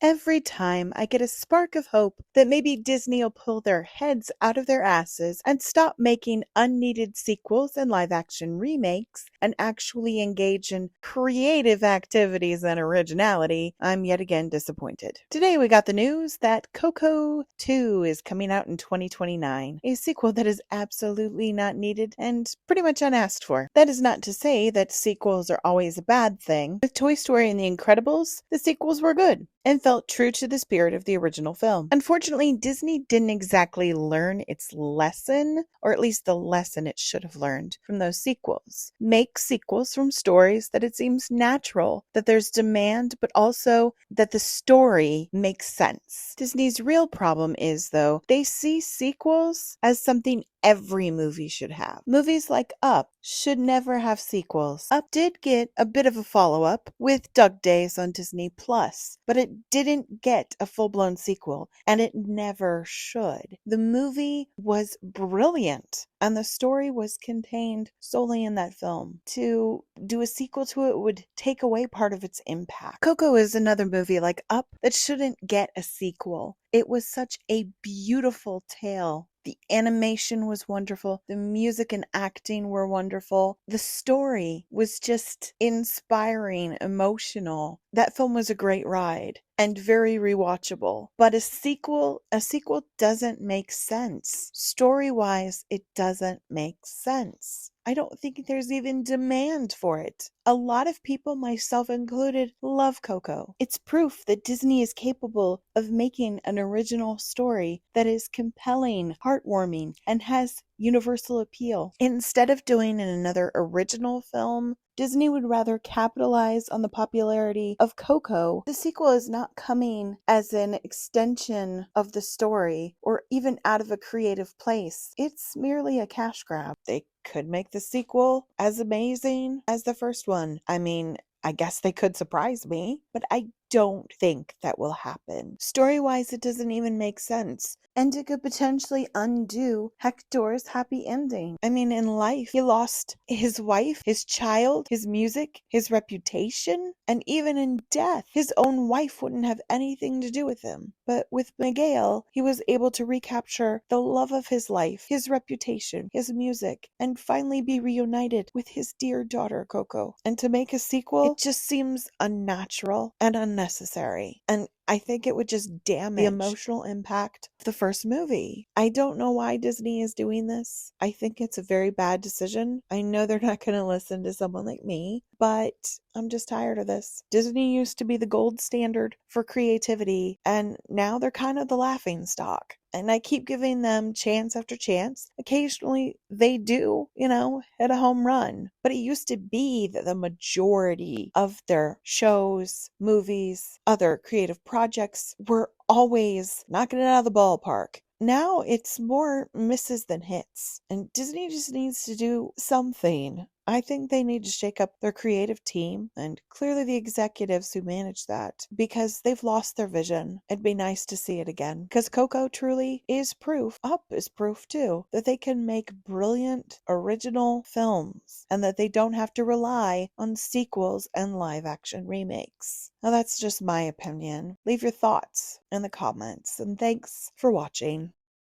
Every time I get a spark of hope that maybe Disney will pull their heads out of their asses and stop making unneeded sequels and live action remakes and actually engage in creative activities and originality, I'm yet again disappointed. Today we got the news that Coco 2 is coming out in 2029, a sequel that is absolutely not needed and pretty much unasked for. That is not to say that sequels are always a bad thing. With Toy Story and The Incredibles, the sequels were good and felt true to the spirit of the original film. Unfortunately, Disney didn't exactly learn its lesson, or at least the lesson it should have learned from those sequels. Make sequels from stories that it seems natural, that there's demand, but also that the story makes sense. Disney's real problem is, though, they see sequels as something every movie should have. Movies like Up should never have sequels. Up did get a bit of a follow-up with Dug Days on Disney Plus, but it didn't get a full-blown sequel, and it never should. The movie was brilliant, and the story was contained solely in that film. To do a sequel to it would take away part of its impact. Coco is another movie like Up that shouldn't get a sequel. It was such a beautiful tale. The animation was wonderful. The music and acting were wonderful. The story was just inspiring, emotional. That film was a great ride and very rewatchable. But a sequel doesn't make sense. Story-wise, it doesn't make sense. I don't think there's even demand for it. A lot of people, myself included, love Coco. It's proof that Disney is capable of making an original story that is compelling, heartwarming, and has universal appeal. Instead of doing another original film, Disney would rather capitalize on the popularity of Coco. The sequel is not coming as an extension of the story or even out of a creative place. It's merely a cash grab. They could make the sequel as amazing as the first one. I mean, I guess they could surprise me, but I don't think that will happen. Story-wise, it doesn't even make sense. And it could potentially undo Hector's happy ending. I mean, in life, he lost his wife, his child, his music, his reputation, and even in death, his own wife wouldn't have anything to do with him. But with Miguel, he was able to recapture the love of his life, his reputation, his music, and finally be reunited with his dear daughter, Coco. And to make a sequel, it just seems unnatural and unnecessary. And I think it would just damage the emotional impact of the first movie. I don't know why Disney is doing this. I think it's a very bad decision. I know they're not going to listen to someone like me, but I'm just tired of this. Disney used to be the gold standard for creativity, and now they're kind of the laughing stock. And I keep giving them chance after chance. Occasionally they do, hit a home run. But it used to be that the majority of their shows, movies, other creative projects were always knocking it out of the ballpark. Now it's more misses than hits. And Disney just needs to do something. I think they need to shake up their creative team and clearly the executives who manage that, because they've lost their vision. It'd be nice to see it again, because Coco truly is proof, Up is proof too, that they can make brilliant original films and that they don't have to rely on sequels and live action remakes. Now that's just my opinion. Leave your thoughts in the comments, and thanks for watching.